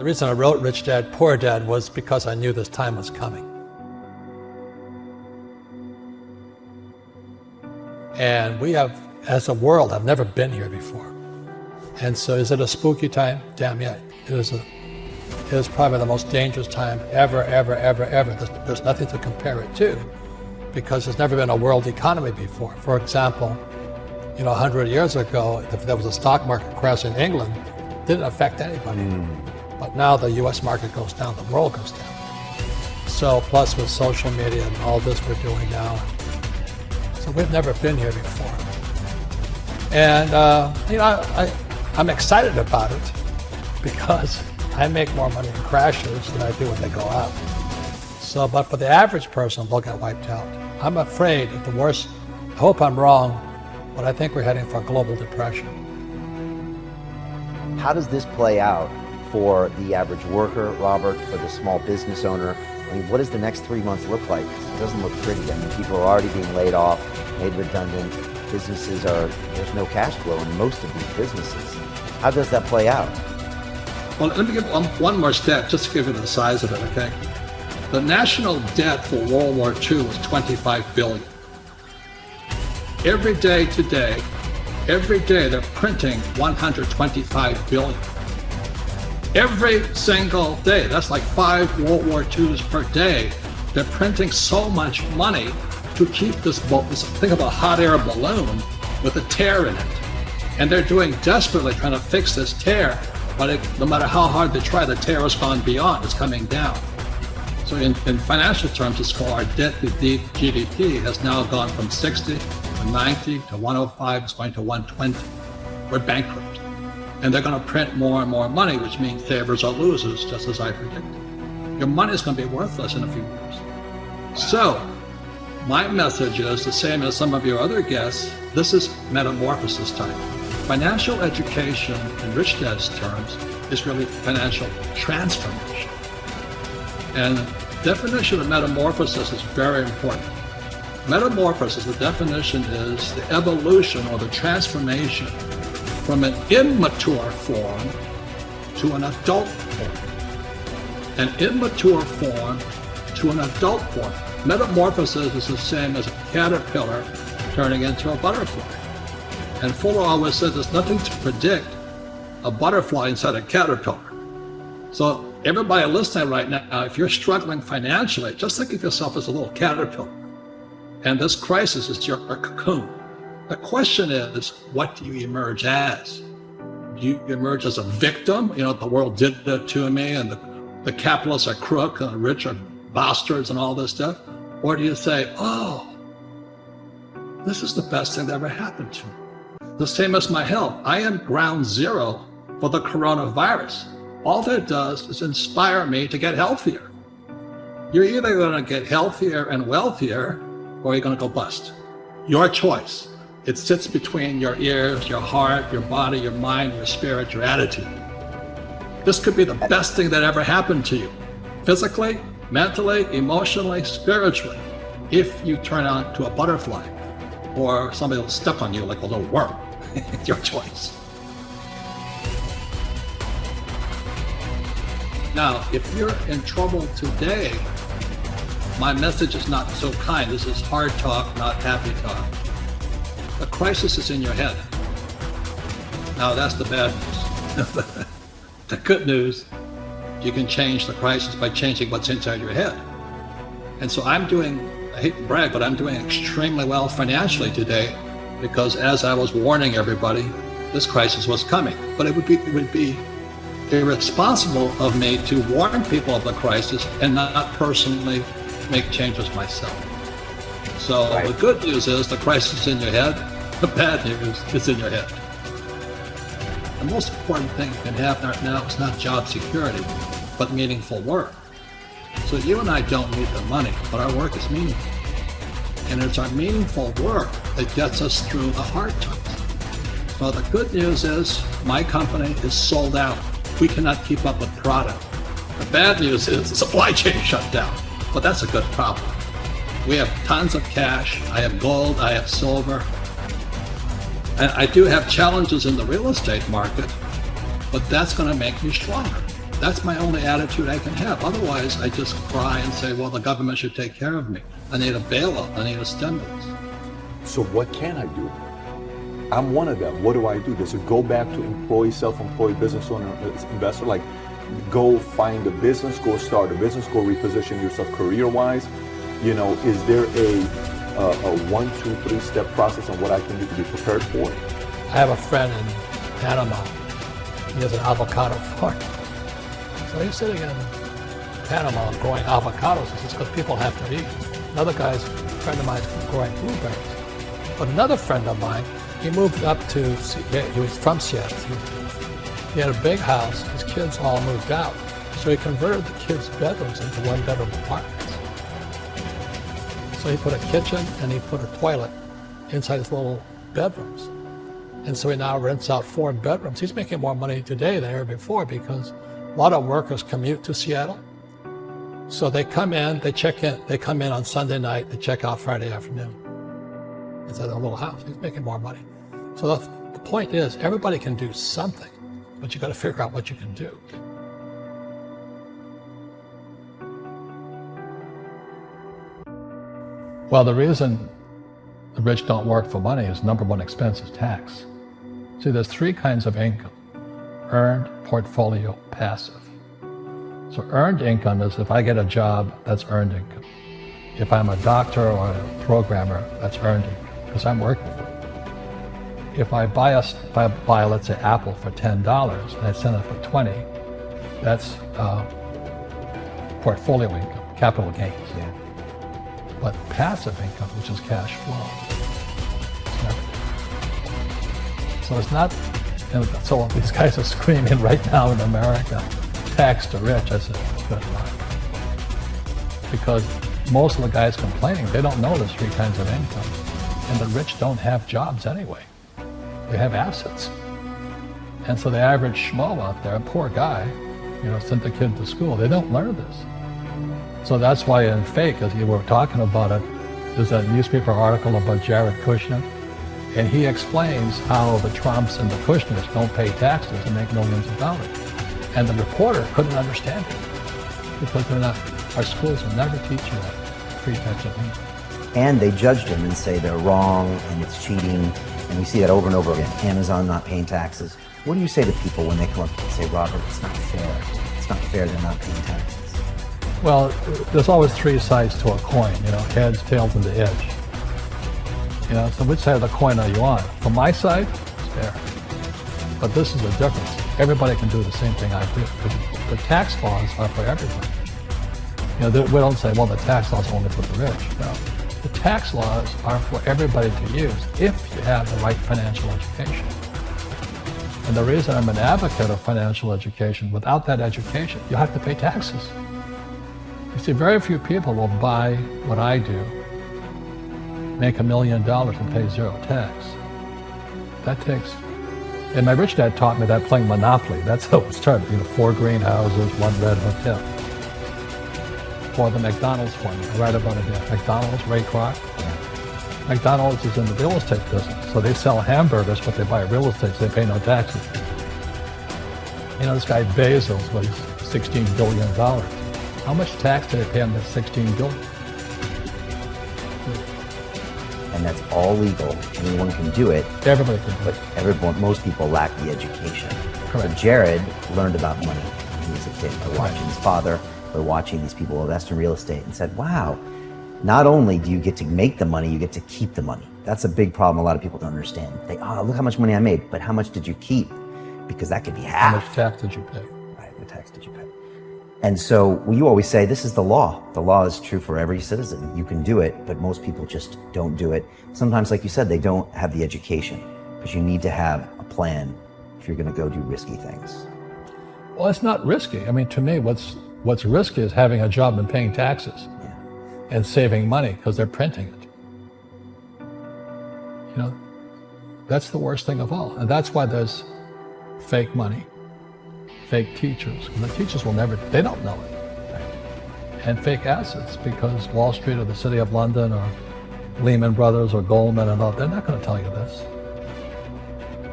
The reason I wrote Rich Dad, Poor Dad was because I knew this time was coming. And we have, as a world, have never been here before. And so is it a spooky time? Damn yeah. It is probably the most dangerous time ever. There's nothing to compare it to because there's never been a world economy before. For example, 100 years ago, if there was a stock market crash in England, it didn't affect anybody. But now the US market goes down, the world goes down. So plus with social media and all this we're doing now. So we've never been here before. And I'm excited about it because I make more money in crashes than I do when they go up. So, but for the average person, they'll get wiped out. I'm afraid at the worst, I hope I'm wrong, but I think we're heading for a global depression. How does this play out for the average worker, Robert, for the small business owner? I mean, what does the next 3 months look like? It doesn't look pretty. I mean, people are already being laid off, made redundant. There's no cash flow in most of these businesses. How does that play out? Well, let me give one more stat, just to give you the size of it, okay? The national debt for World War II was $25 billion. Every day today, they're printing $125 billion. Every single day, that's like 5 World War IIs per day. They're printing so much money to keep this think of a hot air balloon with a tear in it. And they're doing desperately trying to fix this tear, but no matter how hard they try, the tear has gone beyond, it's coming down. So in financial terms, it's called our debt to GDP has now gone from 60 to 90 to 105, it's going to 120. We're bankrupt. And they're going to print more and more money, which means savers are losers, just as I predicted. Your money is going to be worthless in a few years. So my message is the same as some of your other guests. This is metamorphosis time. Financial education, in Rich Dad's terms, is really financial transformation. And definition of metamorphosis is very important. Metamorphosis, the definition is the evolution or the transformation from an immature form to an adult form. An immature form to an adult form. Metamorphosis is the same as a caterpillar turning into a butterfly. And Fuller always said there's nothing to predict a butterfly inside a caterpillar. So everybody listening right now, if you're struggling financially, just think of yourself as a little caterpillar. And this crisis is your cocoon. The question is, what do you emerge as? Do you emerge as a victim? The world did that to me, and the capitalists are crook, and the rich are bastards, and all this stuff? Or do you say, oh, this is the best thing that ever happened to me? The same as my health. I am ground zero for the coronavirus. All that does is inspire me to get healthier. You're either going to get healthier and wealthier, or you're going to go bust. Your choice. It sits between your ears, your heart, your body, your mind, your spirit, your attitude. This could be the best thing that ever happened to you, physically, mentally, emotionally, spiritually, if you turn out to a butterfly or somebody will step on you like a little worm. It's your choice. Now, if you're in trouble today, my message is not so kind. This is hard talk, not happy talk. The crisis is in your head. Now, that's the bad news. The good news, you can change the crisis by changing what's inside your head. And so I hate to brag, but I'm doing extremely well financially today because as I was warning everybody, this crisis was coming. But it would be irresponsible of me to warn people of the crisis and not personally make changes myself. So The good news is the crisis is in your head. The bad news is in your head. The most important thing that can happen right now is not job security, but meaningful work. So you and I don't need the money, but our work is meaningful. And it's our meaningful work that gets us through the hard times. So the good news is my company is sold out. We cannot keep up with product. The bad news is the supply chain shut down, but that's a good problem. We have tons of cash. I have gold, I have silver. And I do have challenges in the real estate market, but that's going to make me stronger. That's my only attitude I can have. Otherwise, I just cry and say, well, the government should take care of me. I need a bailout. I need a stimulus. So what can I do? I'm one of them. What do I do? Does it go back to employee, self-employed business owner, investor? Like, go find a business, go start a business, go reposition yourself career-wise? You know, is there a 1, 2, 3 step process on what I can do to be prepared for it? I have a friend in Panama. He has an avocado farm. So he's sitting in Panama growing avocados. He says, because people have to eat. Another guy's, a friend of mine, is growing blueberries. But another friend of mine, he moved up to, he was from Seattle. He had a big house. His kids all moved out. So he converted the kids' bedrooms into one-bedroom apartments. So he put a kitchen and he put a toilet inside his little bedrooms. And so he now rents out 4 bedrooms. He's making more money today than ever before because a lot of workers commute to Seattle. So they come in, they check in, they come in on Sunday night, they check out Friday afternoon. Inside their little house. He's making more money. So the point is, everybody can do something, but you got to figure out what you can do. Well, the reason the rich don't work for money is number one expense is tax. See, there's 3 kinds of income: earned, portfolio, passive. So earned income is if I get a job, that's earned income. If I'm a doctor or a programmer, that's earned income because I'm working for it. If I buy, let's say, Apple for $10 and I sell it for $20, that's portfolio income, capital gains. Yeah. But passive income, which is cash flow, so it's not, so these guys are screaming right now in America, tax the rich. I said, good luck. Because most of the guys complaining, they don't know there's 3 kinds of income. And the rich don't have jobs anyway. They have assets. And so the average schmo out there, a poor guy, sent the kid to school, they don't learn this. So that's why in Fake, as you were talking about it, there's a newspaper article about Jared Kushner, and he explains how the Trumps and the Kushners don't pay taxes and make millions of dollars. And the reporter couldn't understand it because our schools will never teach you that 3 types of income. And they judged him and say they're wrong and it's cheating. And we see that over and over again. Amazon not paying taxes. What do you say to people when they come up and say, Robert, it's not fair. It's not fair they're not paying taxes. Well, there's always 3 sides to a coin, heads, tails, and the edge. So which side of the coin are you on? From my side, it's fair. But this is the difference. Everybody can do the same thing I do. The tax laws are for everybody. We don't say, well, the tax laws are only for the rich. No. The tax laws are for everybody to use if you have the right financial education. And the reason I'm an advocate of financial education, without that education, you have to pay taxes. You see, very few people will buy what I do, make $1 million and pay 0 tax. That takes, and my rich dad taught me that playing Monopoly. That's how it started. 4 greenhouses, 1 red hotel. For the McDonald's one, right about it there. McDonald's, Ray Kroc. McDonald's is in the real estate business, so they sell hamburgers, but they buy real estate, so they pay no taxes. This guy Bezos was $16 billion. How much tax did they pay on the $16 billion? And that's all legal. Anyone can do it. Everybody can do But most people lack the education. Correct. So Jared learned about money when he was a kid by watching his father, by watching these people invest in real estate, and said, wow, not only do you get to make the money, you get to keep the money. That's a big problem a lot of people don't understand. They, look how much money I made, but how much did you keep? Because that could be half. How much tax did you pay? Right, what tax did you pay? And so you always say, this is the law. The law is true for every citizen. You can do it, but most people just don't do it. Sometimes, like you said, they don't have the education, because you need to have a plan if you're gonna go do risky things. Well, it's not risky. I mean, to me, what's risky is having a job and paying taxes and saving money because they're printing it. That's the worst thing of all. And that's why there's fake money, fake teachers. And the teachers will never, they don't know it. And fake assets, because Wall Street or the City of London or Lehman Brothers or Goldman and all, they're not going to tell you this.